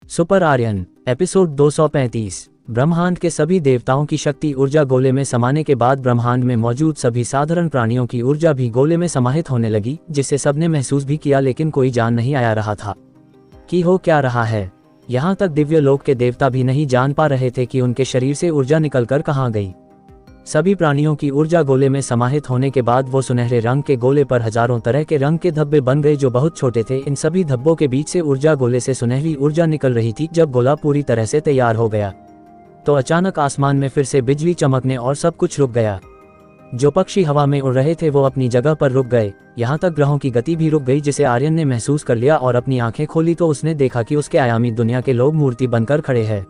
Super Aryan episode 235। ब्रह्मांड के सभी देवताओं की शक्ति ऊर्जा गोले में समाने के बाद ब्रह्मांड में मौजूद सभी साधारण प्राणियों की ऊर्जा भी गोले में समाहित होने लगी, जिसे सबने महसूस भी किया, लेकिन कोई जान नहीं आया रहा था कि हो क्या रहा है। यहाँ तक दिव्य लोक के देवता भी नहीं जान पा रहे थे कि उनके शरीर से ऊर्जा निकलकर कहाँ गई। सभी प्राणियों की ऊर्जा गोले में समाहित होने के बाद वो सुनहरे रंग के गोले पर हजारों तरह के रंग के धब्बे बन गए जो बहुत छोटे थे। इन सभी धब्बों के बीच से ऊर्जा गोले से सुनहरी ऊर्जा निकल रही थी। जब गोला पूरी तरह से तैयार हो गया तो अचानक आसमान में फिर से बिजली चमकने और सब कुछ रुक गया। जो पक्षी हवा में उड़ रहे थे वो अपनी जगह पर रुक गए। यहाँ तक ग्रहों की गति भी रुक गई, जिसे आर्यन ने महसूस कर लिया और अपनी आंखें खोली तो उसने देखा कि उसके आयामी दुनिया के लोग मूर्ति बनकर खड़े हैं।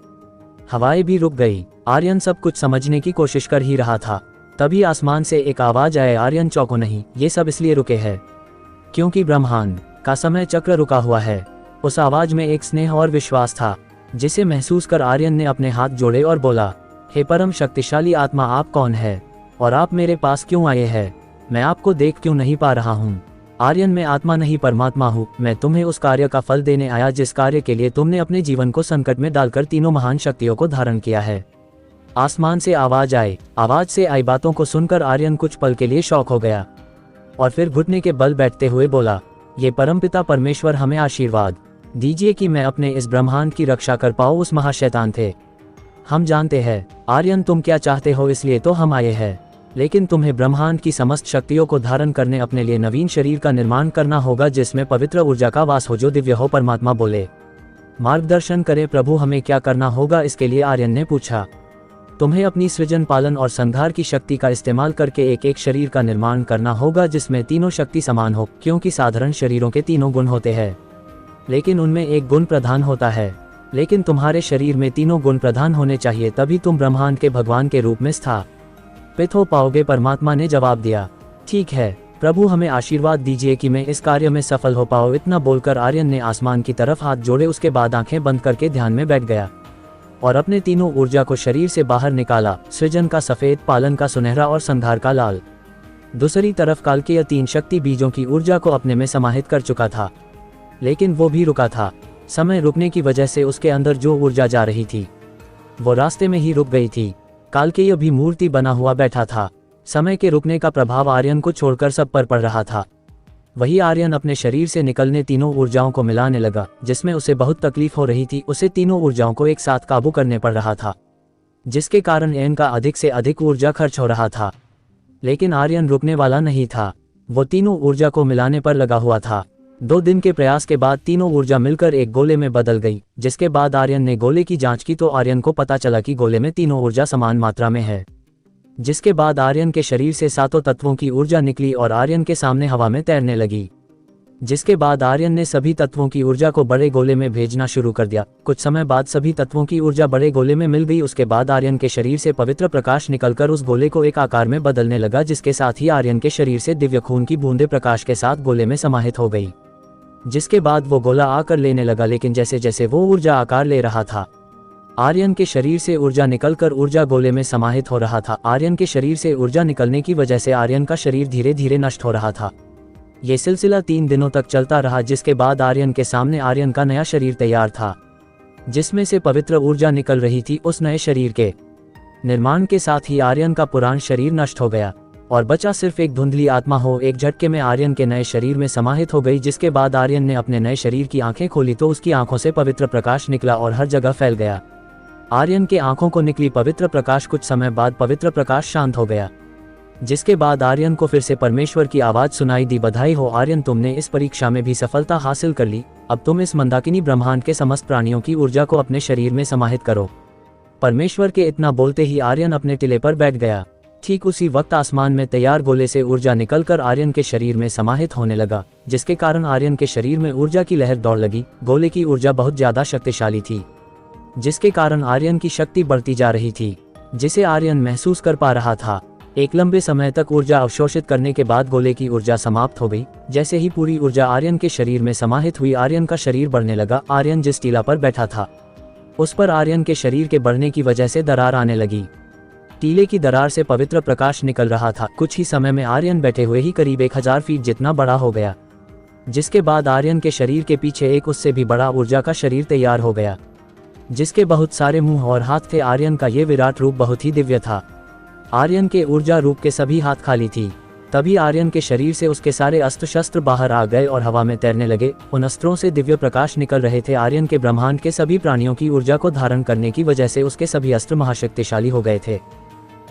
हवाएं भी रुक गई। आर्यन सब कुछ समझने की कोशिश कर ही रहा था, तभी आसमान से एक आवाज आए, आर्यन चौंको नहीं, ये सब इसलिए रुके हैं क्योंकि ब्रह्मांड का समय चक्र रुका हुआ है। उस आवाज में एक स्नेह और विश्वास था, जिसे महसूस कर आर्यन ने अपने हाथ जोड़े और बोला, हे परम शक्तिशाली आत्मा, आप कौन है और आप मेरे पास क्यों आए हैं? मैं आपको देख क्यों नहीं पा रहा हूँ? आर्यन, मैं आत्मा नहीं परमात्मा हूँ। मैं तुम्हें उस कार्य का फल देने आया जिस कार्य के लिए तुमने अपने जीवन को संकट में डालकर तीनों महान शक्तियों को धारण किया है। आसमान से आवाज आई। आवाज से आई बातों को सुनकर आर्यन कुछ पल के लिए शॉक हो गया और फिर घुटने के बल बैठते हुए बोला, ये परमपिता परमेश्वर, हमें आशीर्वाद दीजिए कि मैं अपने इस ब्रह्मांड की रक्षा कर पाऊँ। उस महाशैतान थे। हम जानते हैं आर्यन तुम क्या चाहते हो, इसलिए तो हम आए हैं, लेकिन तुम्हें ब्रह्मांड की समस्त शक्तियों को धारण करने अपने लिए नवीन शरीर का निर्माण करना होगा जिसमें पवित्र ऊर्जा का वास हो, जो दिव्य हो। परमात्मा बोले, मार्गदर्शन करे प्रभु, हमें क्या करना होगा? इसके लिए आर्यन ने पूछा। तुम्हें अपनी सृजन, पालन और संहार की शक्ति का इस्तेमाल करके एक एक शरीर का निर्माण करना होगा जिसमें तीनों शक्ति समान हो, क्योंकि साधारण शरीरों के तीनों गुण होते हैं लेकिन उनमें एक गुण प्रधान होता है। लेकिन तुम्हारे शरीर में तीनों गुण प्रधान होने चाहिए, तभी तुम ब्रह्मांड के भगवान के रूप में स्थापित हो पाओगे। परमात्मा ने जवाब दिया, ठीक है प्रभु, हमें आशीर्वाद दीजिए कि मैं इस कार्य में सफल हो पाऊँ। इतना बोलकर आर्यन ने आसमान की तरफ हाथ जोड़े, उसके बाद आंखें बंद करके ध्यान में बैठ गया और अपने तीनों ऊर्जा को शरीर से बाहर निकाला। सृजन का सफेद, पालन का सुनहरा और संहार का लाल। दूसरी तरफ कालकेय तीन शक्ति बीजों की ऊर्जा को अपने में समाहित कर चुका था, लेकिन वो भी रुका था। समय रुकने की वजह से उसके अंदर जो ऊर्जा जा रही थी वो रास्ते में ही रुक गई थी। कालकेय भी मूर्ति बना हुआ बैठा था। समय के रुकने का प्रभाव आर्यन को छोड़कर सब पर पड़ रहा था। वही आर्यन अपने शरीर से निकलने तीनों ऊर्जाओं को मिलाने लगा, जिसमें उसे बहुत तकलीफ हो रही थी। उसे तीनों ऊर्जाओं को एक साथ काबू करने पड़ रहा था, जिसके कारण इनका अधिक से अधिक ऊर्जा खर्च हो रहा था। लेकिन आर्यन रुकने वाला नहीं था। वो तीनों ऊर्जा को मिलाने पर लगा हुआ था। 2 दिन के प्रयास के बाद तीनों ऊर्जा मिलकर एक गोले में बदल गई, जिसके बाद आर्यन ने गोले की जांच की तो आर्यन को पता चला कि गोले में तीनों ऊर्जा समान मात्रा में है। जिसके बाद आर्यन के शरीर से 7 तत्वों की ऊर्जा निकली और आर्यन के सामने हवा में तैरने लगी। जिसके बाद आर्यन ने सभी तत्वों की ऊर्जा को बड़े गोले में भेजना शुरू कर दिया। कुछ समय बाद सभी तत्वों की ऊर्जा बड़े गोले में मिल गई। उसके बाद आर्यन के शरीर से पवित्र प्रकाश निकलकर उस गोले को एक आकार में बदलने लगा, जिसके साथ ही आर्यन के शरीर से दिव्य खून की बूंदें प्रकाश के साथ गोले में समाहित हो गई। जिसके बाद वो गोला आकर लेने लगा, लेकिन जैसे जैसे वो ऊर्जा आकार ले रहा था, आर्यन के शरीर से ऊर्जा निकलकर ऊर्जा गोले में समाहित हो रहा था। आर्यन के शरीर से ऊर्जा निकलने की वजह से आर्यन का शरीर धीरे धीरे नष्ट हो रहा था। ये सिलसिला 3 दिनों तक चलता रहा, जिसके बाद आर्यन के सामने आर्यन का नया शरीर तैयार था, जिसमें से पवित्र ऊर्जा निकल रही थी। उस नए शरीर के निर्माण के साथ ही आर्यन का पुराना शरीर नष्ट हो गया और बचा सिर्फ एक धुंधली आत्मा हो। एक झटके में आर्यन के नए शरीर में समाहित हो गई। जिसके बाद आर्यन ने अपने नए शरीर की आंखें खोली तो उसकी आंखों से पवित्र प्रकाश निकला और हर जगह फैल गया। आर्यन के आंखों को निकली पवित्र प्रकाश, कुछ समय बाद पवित्र प्रकाश शांत हो गया। जिसके बाद आर्यन को फिर से परमेश्वर की आवाज सुनाई दी, बधाई हो आर्यन, तुमने इस परीक्षा में भी सफलता हासिल कर ली। अब तुम इस मंदाकिनी ब्रह्मांड के समस्त प्राणियों की ऊर्जा को अपने शरीर में समाहित करो। परमेश्वर के इतना बोलते ही आर्यन अपने टिले पर बैठ गया। ठीक उसी वक्त आसमान में तैयार गोले से ऊर्जा निकलकर आर्यन के शरीर में समाहित होने लगा, जिसके कारण आर्यन के शरीर में ऊर्जा की लहर दौड़ लगी। गोले की ऊर्जा बहुत ज्यादा शक्तिशाली थी, जिसके कारण आर्यन की शक्ति बढ़ती जा रही थी, जिसे आर्यन महसूस कर पा रहा था। एक लंबे समय तक ऊर्जा अवशोषित करने के बाद गोले की ऊर्जा समाप्त हो गई। जैसे ही पूरी ऊर्जा आर्यन के शरीर में समाहित हुई, आर्यन का शरीर बढ़ने लगा। आर्यन जिस टीला पर बैठा था उस पर आर्यन के शरीर के बढ़ने की वजह से दरार आने लगी। टीले की दरार से पवित्र प्रकाश निकल रहा था। कुछ ही समय में आर्यन बैठे हुए ही करीब 1000 फीट जितना बड़ा हो गया। जिसके बाद आर्यन के शरीर के पीछे एक उससे भी बड़ा ऊर्जा का शरीर तैयार हो गया, जिसके बहुत सारे मुंह और हाथ थे। आर्यन का ये विराट रूप बहुत ही दिव्य था। आर्यन के ऊर्जा रूप के सभी हाथ खाली थी। तभी आर्यन के शरीर से उसके सारे अस्त्र शस्त्र बाहर आ गए और हवा में तैरने लगे। उन अस्त्रों से दिव्य प्रकाश निकल रहे थे। आर्यन के ब्रह्मांड के सभी प्राणियों की ऊर्जा को धारण करने की वजह से उसके सभी अस्त्र महाशक्तिशाली हो गए थे।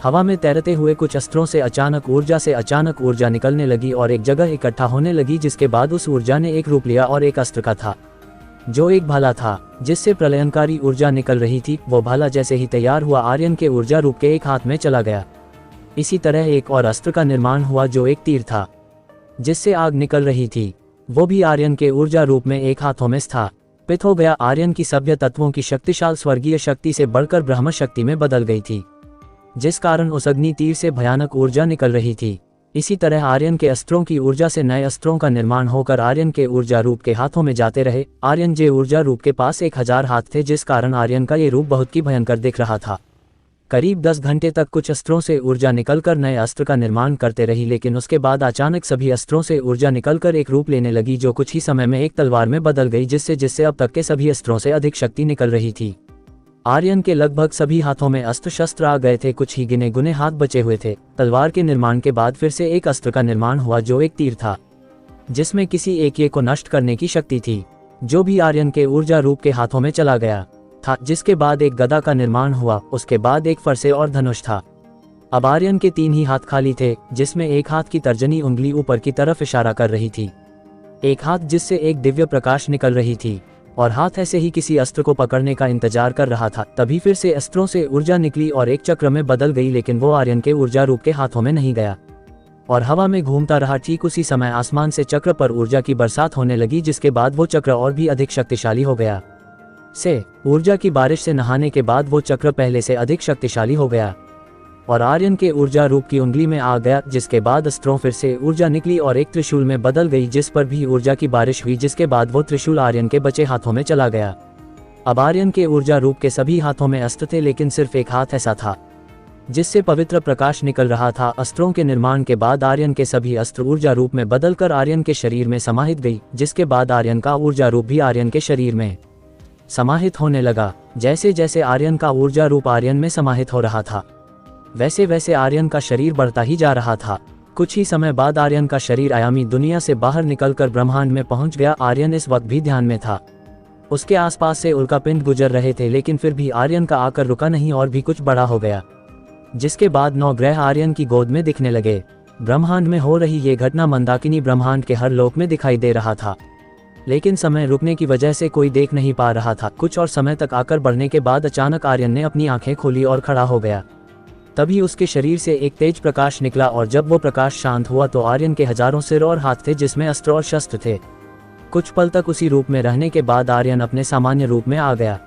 हवा में तैरते हुए कुछ अस्त्रों से अचानक ऊर्जा निकलने लगी और एक जगह इकट्ठा होने लगी, जिसके बाद उस ऊर्जा ने एक रूप लिया और एक अस्त्र का था, जो एक भाला था जिससे प्रलयनकारी ऊर्जा निकल रही थी। वो भाला जैसे ही तैयार हुआ आर्यन के ऊर्जा रूप के एक हाथ में चला गया। इसी तरह एक और अस्त्र का निर्माण हुआ जो एक तीर था जिससे आग निकल रही थी। वो भी आर्यन के ऊर्जा रूप में एक हाथों में स्थापित हो गया। आर्यन की सभ्य तत्वों की शक्तिशाल स्वर्गीय शक्ति से बढ़कर ब्रह्म शक्ति में बदल गई थी, जिस कारण उस अग्नि तीर से भयानक ऊर्जा निकल रही थी। इसी तरह आर्यन के अस्त्रों की ऊर्जा से नए अस्त्रों का निर्माण होकर आर्यन के ऊर्जा रूप के हाथों में जाते रहे। आर्यन जे ऊर्जा रूप के पास 1000 हाथ थे, जिस कारण आर्यन का ये रूप बहुत ही भयंकर दिख रहा था। करीब 10 घंटे तक कुछ अस्त्रों से ऊर्जा निकलकर नए अस्त्र का निर्माण करते रही, लेकिन उसके बाद अचानक सभी अस्त्रों से ऊर्जा निकलकर एक रूप लेने लगी, जो कुछ ही समय में एक तलवार में बदल गई, जिससे अब तक के सभी अस्त्रों से अधिक शक्ति निकल रही थी। आर्यन के लगभग सभी हाथों में अस्त्र शस्त्र आ गए थे, कुछ ही गिने गुने हाथ बचे हुए थे। तलवार के निर्माण के बाद फिर से एक अस्त्र का निर्माण हुआ जो एक तीर था, जिसमें किसी एक को नष्ट करने की शक्ति थी, जो भी आर्यन के ऊर्जा रूप के हाथों में चला गया था। जिसके बाद एक गदा का निर्माण हुआ, उसके बाद एक फरसे और धनुष था। अब आर्यन के 3 ही हाथ खाली थे, जिसमें एक हाथ की तर्जनी उंगली ऊपर की तरफ इशारा कर रही थी, एक हाथ जिससे एक दिव्य प्रकाश निकल रही थी, और हाथ ऐसे ही किसी अस्त्र को पकड़ने का इंतजार कर रहा था। तभी फिर से अस्त्रों से ऊर्जा निकली और एक चक्र में बदल गई, लेकिन वो आर्यन के ऊर्जा रूप के हाथों में नहीं गया और हवा में घूमता रहा। ठीक उसी समय आसमान से चक्र पर ऊर्जा की बरसात होने लगी, जिसके बाद वो चक्र और भी अधिक शक्तिशाली हो गया। ऊर्जा की बारिश से नहाने के बाद वो चक्र पहले से अधिक शक्तिशाली हो गया और आर्यन के ऊर्जा रूप की उंगली में आ गया, जिसके बाद अस्त्रों फिर से ऊर्जा निकली और एक त्रिशूल में बदल गई, जिस पर भी ऊर्जा की बारिश हुई, जिसके बाद वो त्रिशूल आर्यन के बचे हाथों में चला गया। अब आर्यन के ऊर्जा रूप के सभी हाथों में अस्त्र थे, लेकिन सिर्फ एक हाथ ऐसा था जिससे पवित्र प्रकाश निकल रहा था। अस्त्रों के निर्माण के बाद आर्यन के सभी अस्त्र ऊर्जा रूप में बदलकर आर्यन के शरीर में समाहित गई, जिसके बाद आर्यन का ऊर्जा रूप भी आर्यन के शरीर में समाहित होने लगा। जैसे जैसे आर्यन का ऊर्जा रूप आर्यन में समाहित हो रहा था, वैसे वैसे आर्यन का शरीर बढ़ता ही जा रहा था। कुछ ही समय बाद आर्यन का शरीर आयामी दुनिया से बाहर निकलकर ब्रह्मांड में पहुंच गया। आर्यन इस वक्त भी ध्यान में था। उसके आसपास से उल्कापिंड गुजर रहे थे, लेकिन फिर भी आर्यन का आकर रुका नहीं और भी कुछ बड़ा हो गया, जिसके बाद 9 ग्रह आर्यन की गोद में दिखने लगे। ब्रह्मांड में हो रही ये घटना मंदाकिनी ब्रह्मांड के हर लोक में दिखाई दे रहा था, लेकिन समय रुकने की वजह से कोई देख नहीं पा रहा था। कुछ और समय तक आकर बढ़ने के बाद अचानक आर्यन ने अपनी आंखें खोली और खड़ा हो गया। तभी उसके शरीर से एक तेज प्रकाश निकला और जब वो प्रकाश शांत हुआ तो आर्यन के हजारों सिर और हाथ थे, जिसमें अस्त्र और शस्त्र थे। कुछ पल तक उसी रूप में रहने के बाद आर्यन अपने सामान्य रूप में आ गया,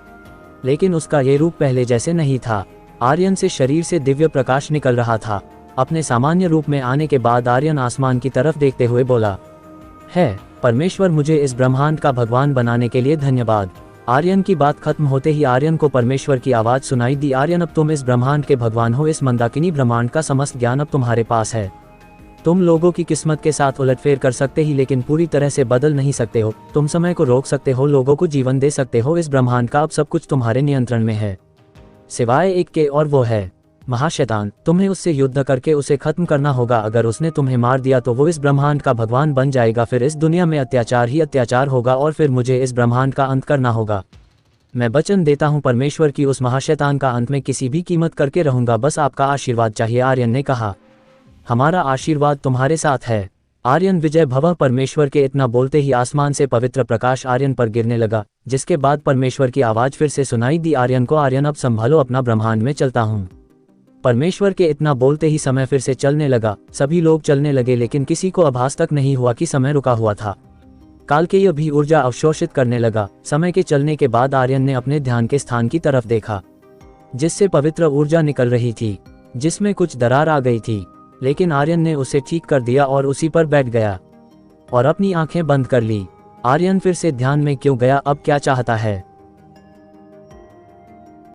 लेकिन उसका ये रूप पहले जैसे नहीं था। आर्यन से शरीर से दिव्य प्रकाश निकल रहा था। अपने सामान्य रूप में आने के बाद आर्यन आसमान की तरफ देखते हुए बोला, है परमेश्वर, मुझे इस ब्रह्मांड का भगवान बनाने के लिए धन्यवाद। आर्यन की बात खत्म होते ही आर्यन को परमेश्वर की आवाज सुनाई दी, आर्यन अब तुम इस ब्रह्मांड के भगवान हो। इस मंदाकिनी ब्रह्मांड का समस्त ज्ञान अब तुम्हारे पास है। तुम लोगों की किस्मत के साथ उलटफेर कर सकते ही, लेकिन पूरी तरह से बदल नहीं सकते हो। तुम समय को रोक सकते हो, लोगों को जीवन दे सकते हो। इस ब्रह्मांड का अब सब कुछ तुम्हारे नियंत्रण में है, सिवाय एक के, और वो है महाशैतान। तुम्हें उससे युद्ध करके उसे खत्म करना होगा। अगर उसने तुम्हें मार दिया तो वो इस ब्रह्मांड का भगवान बन जाएगा। फिर इस दुनिया में अत्याचार ही अत्याचार होगा और फिर मुझे इस ब्रह्मांड का अंत करना होगा। मैं वचन देता हूँ परमेश्वर की उस महाशैतान का अंत में किसी भी कीमत करके रहूंगा। बस आपका आशीर्वाद चाहिए। आर्यन ने कहा, हमारा आशीर्वाद तुम्हारे साथ है। आर्यन विजय भव। परमेश्वर के इतना बोलते ही आसमान से पवित्र प्रकाश आर्यन पर गिरने लगा, जिसके बाद परमेश्वर की आवाज फिर से सुनाई दी आर्यन को, आर्यन अब संभालो, अपना ब्रह्मांड में चलता हूँ। परमेश्वर के इतना बोलते ही समय फिर से चलने लगा। सभी लोग चलने लगे, लेकिन किसी को आभास तक नहीं हुआ कि समय रुका हुआ था। कालकेय भी ऊर्जा अवशोषित करने लगा। समय के चलने के बाद आर्यन ने अपने ध्यान के स्थान की तरफ देखा, जिससे पवित्र ऊर्जा निकल रही थी, जिसमें कुछ दरार आ गई थी, लेकिन आर्यन ने उसे ठीक कर दिया और उसी पर बैठ गया और अपनी आंखें बंद कर ली। आर्यन फिर से ध्यान में क्यों गया? अब क्या चाहता है?